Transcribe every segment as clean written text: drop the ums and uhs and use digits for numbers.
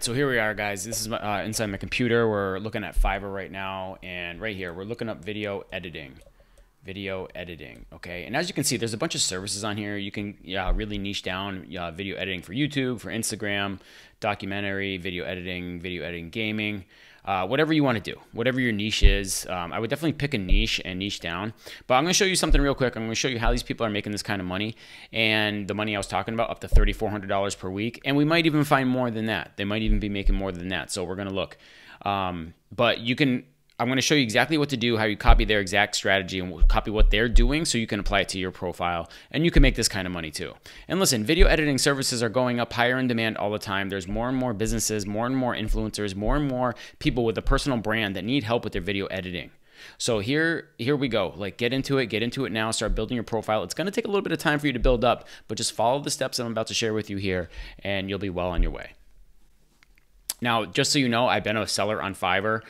so here we are, guys. This is inside my computer. We're looking at Fiverr right now, and right here we're looking up video editing. Video editing, okay? And as you can see, there's a bunch of services on here. You can really niche down video editing for YouTube, for Instagram, documentary, video editing gaming, whatever you want to do, whatever your niche is. I would definitely pick a niche and niche down. But I'm going to show you something real quick. I'm going to show you how these people are making this kind of money, and the money I was talking about, up to $3,400 per week. And we might even find more than that. They might even be making more than that. So we're going to look. But you can... I'm going to show you exactly what to do, how you copy their exact strategy and copy what they're doing so you can apply it to your profile, and you can make this kind of money too. And listen, video editing services are going up higher in demand all the time. There's more and more businesses, more and more influencers, more and more people with a personal brand that need help with their video editing. So here we go. Like, get into it now, start building your profile. It's going to take a little bit of time for you to build up, but just follow the steps I'm about to share with you here and you'll be well on your way. Now, just so you know, I've been a seller on Fiverr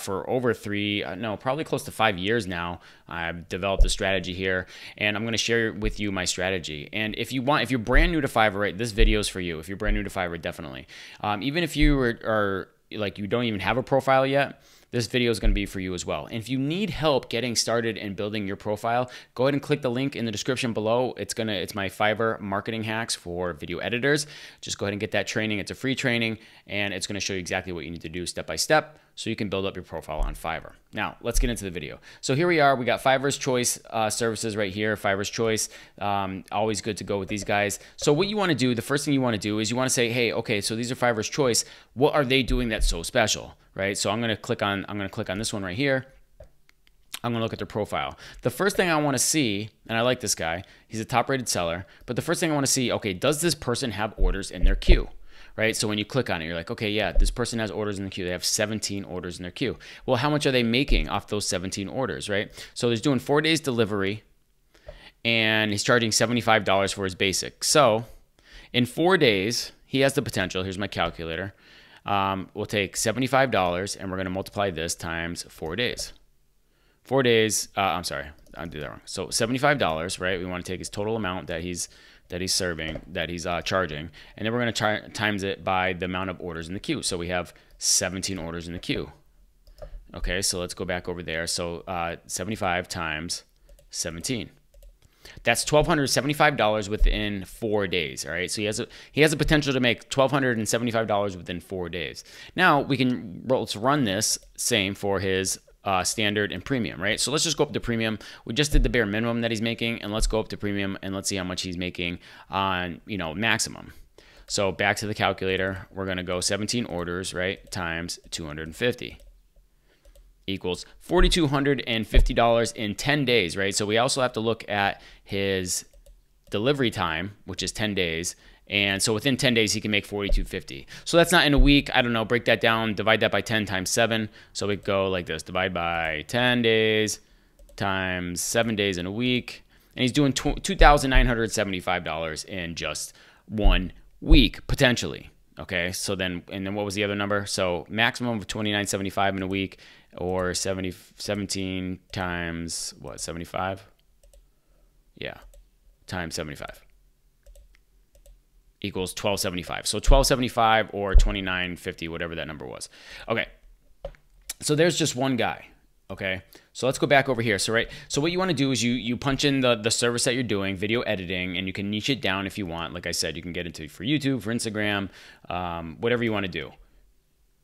for over probably close to 5 years now. I've developed a strategy here, and I'm going to share with you my strategy. And if you're brand new to Fiverr, right, this video is for you. If you're brand new to Fiverr, definitely. Even if you are like you don't even have a profile yet, this video is going to be for you as well. And if you need help getting started and building your profile, go ahead and click the link in the description below. It's my Fiverr marketing hacks for video editors. Just go ahead and get that training. It's a free training, and it's going to show you exactly what you need to do step by step so you can build up your profile on Fiverr. Now, let's get into the video. So here we are. We got Fiverr's Choice services right here. Fiverr's Choice, always good to go with these guys. So what you want to do, the first thing you want to do is you want to say, hey, okay, so these are Fiverr's Choice. What are they doing that's so special, right? So I'm going to click on this one right here. I'm going to look at their profile. The first thing I want to see, and I like this guy, he's a top-rated seller, but the first thing I want to see, okay, does this person have orders in their queue? Right? So when you click on it, you're like, okay, yeah, this person has orders in the queue. They have 17 orders in their queue. Well, how much are they making off those 17 orders, right? So he's doing 4 days delivery, and he's charging $75 for his basic. So in 4 days, he has the potential. Here's my calculator. We'll take $75, and we're going to multiply this times 4 days. 4 days, I'm sorry, I did that wrong. So $75, right? We want to take his total amount that he's charging, and then we're going to times it by the amount of orders in the queue. So we have 17 orders in the queue. Okay, so let's go back over there. So 75 times 17. That's $1,275 within 4 days. All right, so he has a potential to make $1,275 within 4 days. Now let's run this same for his standard and premium, right? So let's just go up to premium. We just did the bare minimum that he's making, and let's go up to premium and let's see how much he's making on, maximum. So back to the calculator, we're going to go 17 orders, right, times 250 equals $4,250 in 10 days, right? So we also have to look at his delivery time, which is 10 days. And so within 10 days, he can make $4,250. So that's not in a week. I don't know. Break that down. Divide that by 10 times 7. So we go like this. Divide by 10 days times 7 days in a week. And he's doing $2,975 in just 1 week, potentially. Okay. So then what was the other number? So maximum of $2,975 in a week, or 17 times what? 75? Yeah. Times 75. Equals $1,275. So $1,275 or $2,950, whatever that number was. Okay, so there's just one guy. Okay, so let's go back over here. So what you want to do is you punch in the service that you're doing, video editing, and you can niche it down if you want. Like I said, you can get into for YouTube, for Instagram, whatever you want to do.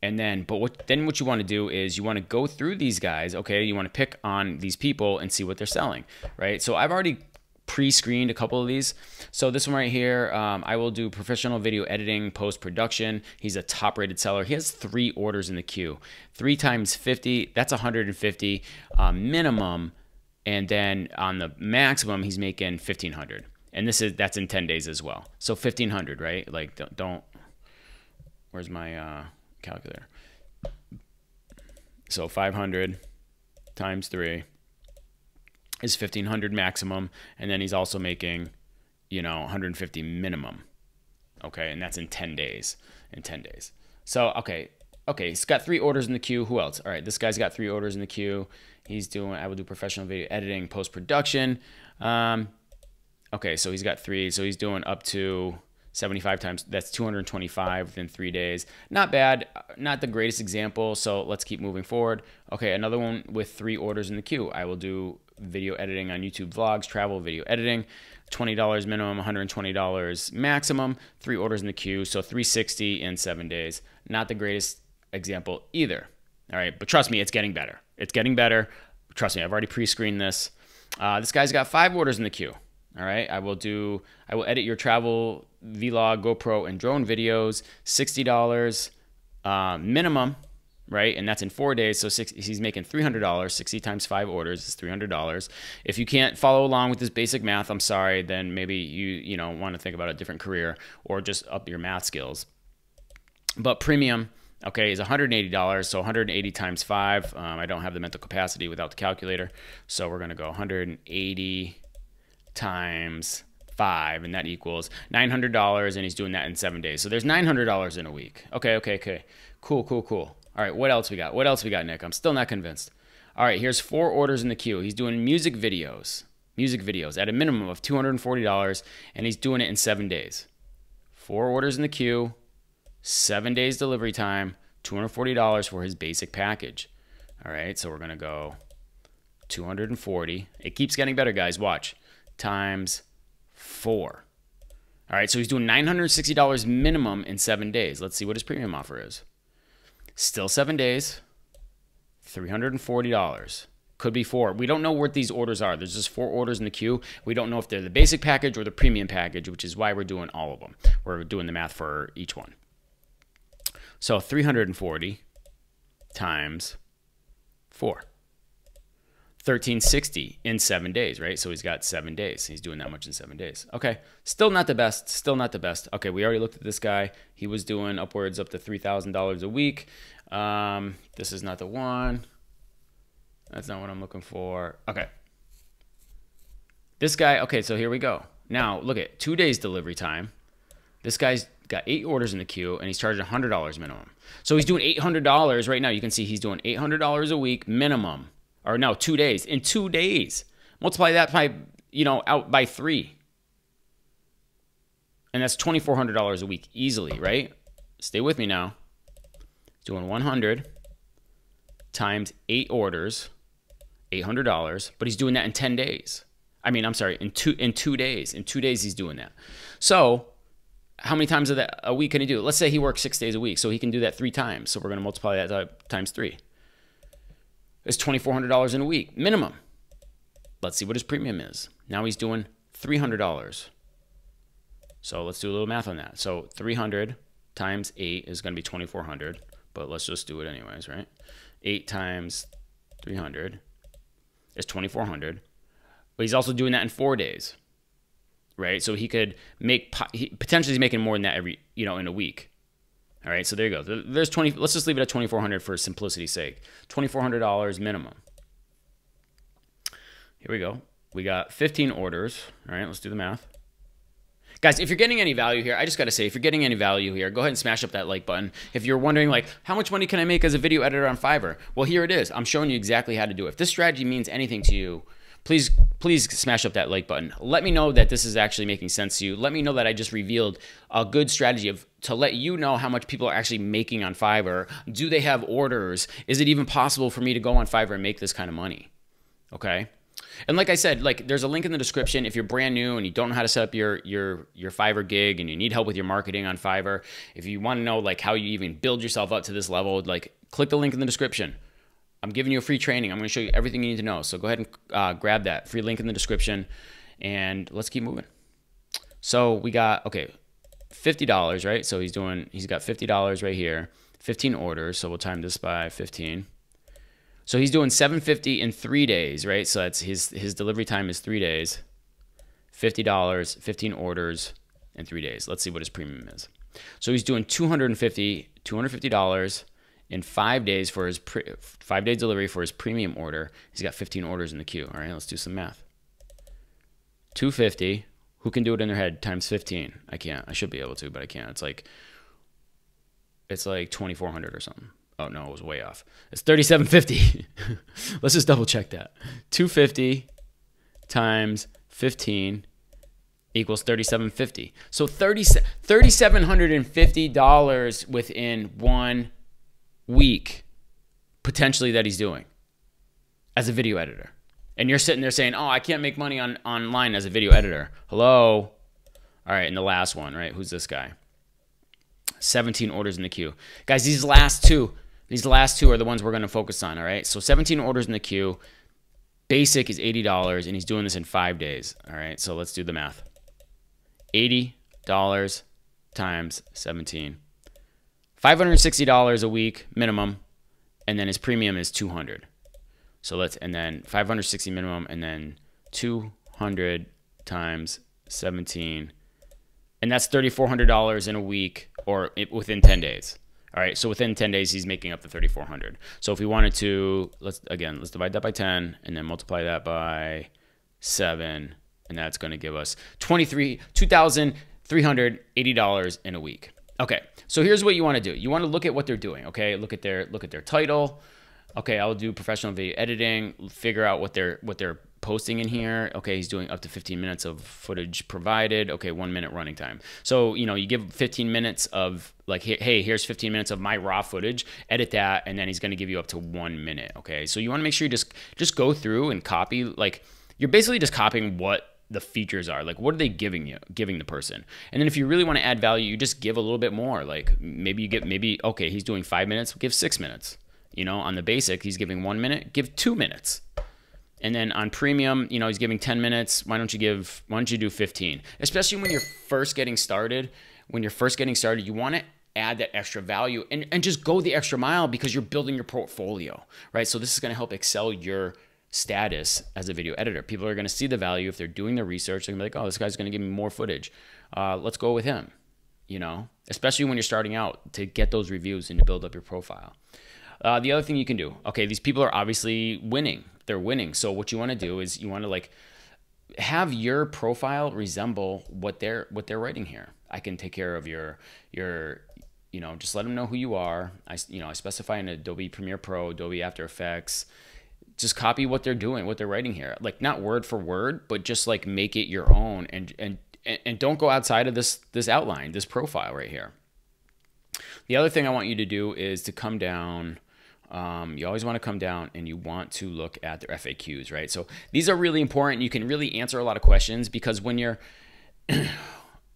And then, what you want to do is you want to go through these guys. Okay, you want to pick on these people and see what they're selling, right? So I've already pre-screened a couple of these. So this one right here, I will do professional video editing, post-production. He's a top-rated seller. He has 3 orders in the queue. 3 times 50, that's 150 minimum. And then on the maximum, he's making 1,500. And that's in 10 days as well. So 1,500, right? Like, don't where's my calculator? So 500 times 3 is 1,500 maximum, and then he's also making, 150 minimum. Okay, and that's in 10 days. So okay, he's got 3 orders in the queue. Who else? All right, this guy's got 3 orders in the queue. I will do professional video editing, post production. Okay, so he's got 3. So he's doing up to 75 times, that's 225 within 3 days. Not bad, not the greatest example, so let's keep moving forward. Okay, another one with 3 orders in the queue. I will do video editing on YouTube vlogs, travel video editing, $20 minimum, $120 maximum, 3 orders in the queue, so $360 in 7 days. Not the greatest example either. All right, but trust me, it's getting better. It's getting better. Trust me, I've already pre-screened this. This guy's got 5 orders in the queue. All right, I will edit your travel, vlog, GoPro, and drone videos, $60 minimum, right? And that's in 4 days, so he's making $300. 60 times 5 orders is $300. If you can't follow along with this basic math, I'm sorry, then maybe you want to think about a different career or just up your math skills. But premium, okay, is $180, so 180 times 5. I don't have the mental capacity without the calculator, so we're going to go 180 times 5, and that equals $900, and he's doing that in 7 days. So there's $900 in a week. Okay. Cool. All right, what else we got? Nick? I'm still not convinced. All right, here's 4 orders in the queue. He's doing music videos at a minimum of $240, and he's doing it in 7 days. 4 orders in the queue, 7 days delivery time, $240 for his basic package. All right, so we're going to go 240. It keeps getting better, guys. Watch. Times 4. All right, so he's doing $960 minimum in 7 days. Let's see what his premium offer is. Still 7 days, $340. Could be 4. We don't know what these orders are. There's just 4 orders in the queue. We don't know if they're the basic package or the premium package, which is why we're doing all of them. We're doing the math for each one. So 340 times 4. 1360 in 7 days, right? So he's got 7 days. He's doing that much in 7 days. Okay, still not the best. Okay, we already looked at this guy. He was doing upwards up to $3,000 a week. This is not the one. That's not what I'm looking for. Okay. This guy, okay, so here we go. Now, look at 2 days delivery time. This guy's got 8 orders in the queue, and he's charging $100 minimum. So he's doing $800 right now. You can see he's doing $800 a week minimum. Or no, 2 days. In 2 days. Multiply that by, out by 3. And that's $2,400 a week easily, right? Stay with me now. Doing 100 times 8 orders, $800. But he's doing that in 10 days. I mean, I'm sorry, in two days. In 2 days, he's doing that. So how many times a week can he do? Let's say he works 6 days a week, so he can do that 3 times. So we're going to multiply that times 3. It's $2,400 in a week, minimum. Let's see what his premium is. Now he's doing $300. So let's do a little math on that. So 300 times 8 is going to be 2,400, but let's just do it anyways, right? 8 times 300 is 2,400. But he's also doing that in 4 days, right? So he could make, potentially he's making more than that every, in a week. All right, so there you go. There's 20. Let's just leave it at 2,400 for simplicity's sake. $2,400 minimum. Here we go. We got 15 orders. All right, let's do the math. Guys, if you're getting any value here, I just got to say, if you're getting any value here, go ahead and smash up that like button. If you're wondering, like, how much money can I make as a video editor on Fiverr? Well, here it is. I'm showing you exactly how to do it. If this strategy means anything to you, please smash up that like button. Let me know that this is actually making sense to you. Let me know that I just revealed a good strategy to let you know how much people are actually making on Fiverr. Do they have orders? Is it even possible for me to go on Fiverr and make this kind of money? Okay. And like I said, there's a link in the description. If you're brand new and you don't know how to set up your Fiverr gig and you need help with your marketing on Fiverr, if you want to know how you even build yourself up to this level, click the link in the description. I'm giving you a free training. I'm going to show you everything you need to know. So go ahead and grab that free link in the description, and let's keep moving. So we got, okay, $50, right? So he's got $50 right here, 15 orders. So we'll time this by 15. So he's doing $750 in 3 days, right? So that's his delivery time is 3 days, $50, 15 orders in 3 days. Let's see what his premium is. So he's doing $250 in 5 days for his 5-day delivery for his premium order. He's got 15 orders in the queue. All right, let's do some math. 250. Who can do it in their head times 15? I can't. I should be able to, but I can't. It's like 2,400 or something. Oh no, it was way off. It's 3,750. Let's just double check that. 250 times 15 equals $3,750. So $3,750 within 1 week, potentially, that he's doing as a video editor. And you're sitting there saying, oh, I can't make money online as a video editor. Hello? All right, and the last one, right? Who's this guy? 17 orders in the queue. Guys, these last two are the ones we're going to focus on, all right? So 17 orders in the queue. Basic is $80, and he's doing this in 5 days, all right? So let's do the math. $80 times 17. $560 a week minimum, and then his premium is $200. So and then 560 minimum, and then 200 times 17, and that's $3,400 in a week, or within 10 days. All right, so within 10 days, he's making up the $3,400. So if we wanted to, let's divide that by 10, and then multiply that by 7, and that's going to give us $2,380 in a week. Okay, so here's what you want to do. You want to look at what they're doing. Okay, look at their title. Okay, I'll do professional video editing. Figure out what they're posting in here. Okay, he's doing up to 15 minutes of footage provided. Okay, 1 minute running time. So, you know, you give 15 minutes of like, hey, here's 15 minutes of my raw footage, edit that, and then he's going to give you up to 1 minute. Okay, so you want to make sure you just go through and copy. Like, you're basically just copying what the features are. Like, what are they giving the person? And then if you really want to add value, you just give a little bit more. Like, maybe okay, he's doing 5 minutes, give 6 minutes. You know, on the basic, he's giving 1 minute, give 2 minutes. And then on premium, you know, he's giving 10 minutes. Why don't you do 15? Especially when you're first getting started. When you're first getting started, you want to add that extra value and just go the extra mile, because you're building your portfolio, right? So this is going to help excel your status as a video editor. People are going to see the value if they're doing their research. They're going to be like, oh, this guy's going to give me more footage. Let's go with him, you know, especially when you're starting out, to get those reviews and to build up your profile. The other thing you can do, okay, these people are obviously winning. They're winning. So what you want to do is you want to like have your profile resemble what they're writing here. I can take care of your you know, just let them know who you are. I specify in Adobe Premiere Pro, Adobe After Effects. Just copy what they're doing, what they're writing here. Like, not word for word, but just like make it your own, and don't go outside of this outline, this profile right here. The other thing I want you to do is to come down. You always want to come down and you want to look at their FAQs, right? So these are really important. You can really answer a lot of questions, because when you're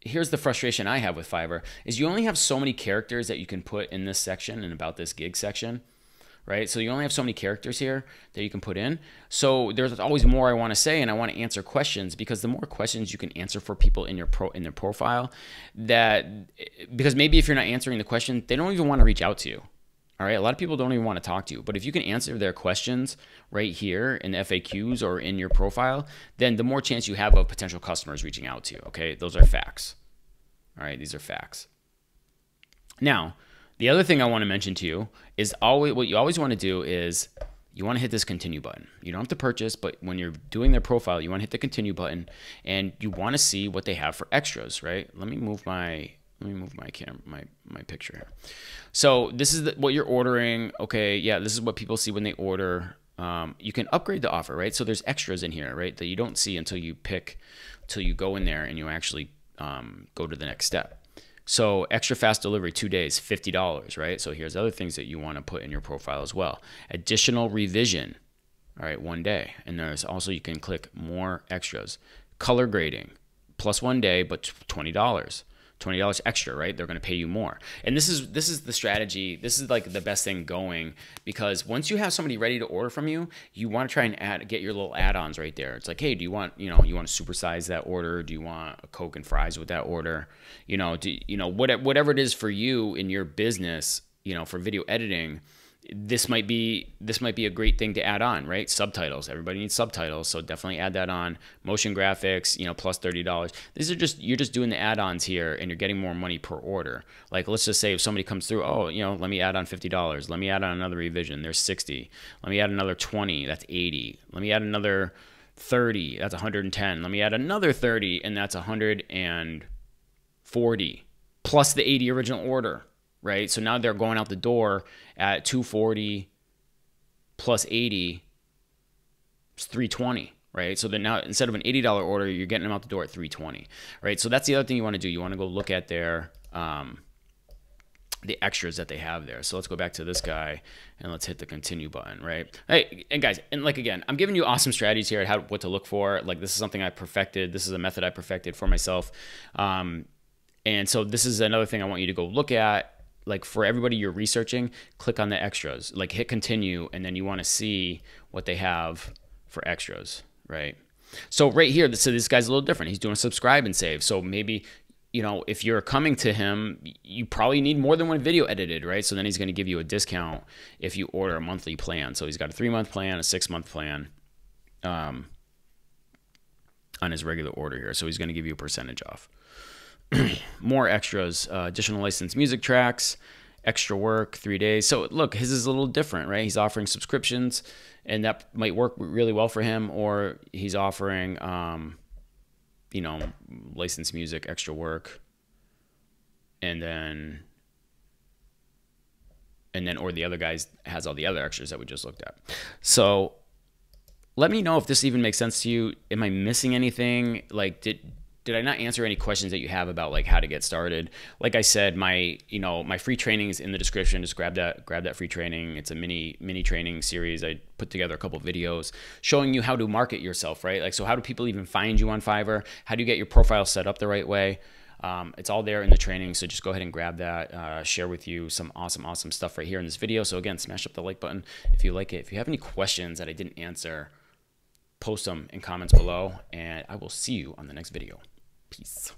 here's the frustration I have with Fiverr is you only have so many characters that you can put in this section and about this gig section, right? So you only have so many characters here that you can put in. So there's always more I want to say, and I want to answer questions, because the more questions you can answer for people in their profile, because maybe if you're not answering the question, they don't even want to reach out to you. All right, a lot of people don't even want to talk to you, but if you can answer their questions right here in the FAQs or in your profile, then the more chance you have of potential customers reaching out to you, okay? Those are facts. All right, these are facts. Now, the other thing I want to mention to you is what you always want to do is you want to hit this continue button. You don't have to purchase, but when you're doing their profile, you want to hit the continue button, and you want to see what they have for extras, right? Let me move my camera, my picture here. So this is what you're ordering. Okay, yeah, this is what people see when they order. You can upgrade the offer, right? So there's extras in here, right, that you don't see until you go in there and you actually go to the next step. So extra fast delivery, 2 days, $50, right? So here's other things that you want to put in your profile as well. Additional revision, all right, 1 day. And there's also, you can click more extras. Color grading, plus 1 day, but $20. $20 extra, right? They're going to pay you more. And this is the strategy. This is like the best thing going, because once you have somebody ready to order from you, you want to try and get your little add-ons right there. It's like, hey, do you want, you want to supersize that order? Do you want a Coke and fries with that order? Whatever it is for you in your business, for video editing, this might be a great thing to add on, right? Subtitles. Everybody needs subtitles, so definitely add that on. Motion graphics, plus $30. These are you're just doing the add-ons here, and you're getting more money per order. Like, let's just say if somebody comes through, oh, let me add on $50. Let me add on another revision. There's 60. Let me add another 20. That's 80. Let me add another 30. That's 110. Let me add another 30, and that's 140 plus the 80 original order. Right? So now they're going out the door at 240 plus 80, it's 320. right? So then now instead of an $80 order, you're getting them out the door at $320, right? So that's the other thing you want to do. You want to go look at their the extras that they have there. So let's go back to this guy and let's hit the continue button, right? Hey, and guys, and like again, I'm giving you awesome strategies here at what to look for. Like this is something I perfected. This is a method I perfected for myself. And so this is another thing I want you to go look at. Like for everybody you're researching, click on the extras, like hit continue, and then you want to see what they have for extras, right? So right here, so this guy's a little different. He's doing a subscribe and save. So maybe, you know, if you're coming to him, you probably need more than one video edited, right? So then he's going to give you a discount if you order a monthly plan. So he's got a 3-month plan, a 6-month plan on his regular order here. So he's going to give you a percentage off. More extras, additional licensed music tracks, extra work, 3 days. So look, his is a little different, right? He's offering subscriptions, and that might work really well for him, or he's offering, you know, licensed music, extra work, and then, or the other guys has all the other extras that we just looked at. So let me know if this even makes sense to you. Am I missing anything? Like, did I not answer any questions that you have about like how to get started? Like I said, my free training is in the description. Just grab that free training. It's a mini training series. I put together a couple of videos showing you how to market yourself, right? Like, so how do people even find you on Fiverr? How do you get your profile set up the right way? It's all there in the training. So just go ahead and grab that, share with you some awesome stuff right here in this video. So again, smash up the like button if you like it. If you have any questions that I didn't answer, post them in comments below, and I will see you on the next video. Peace.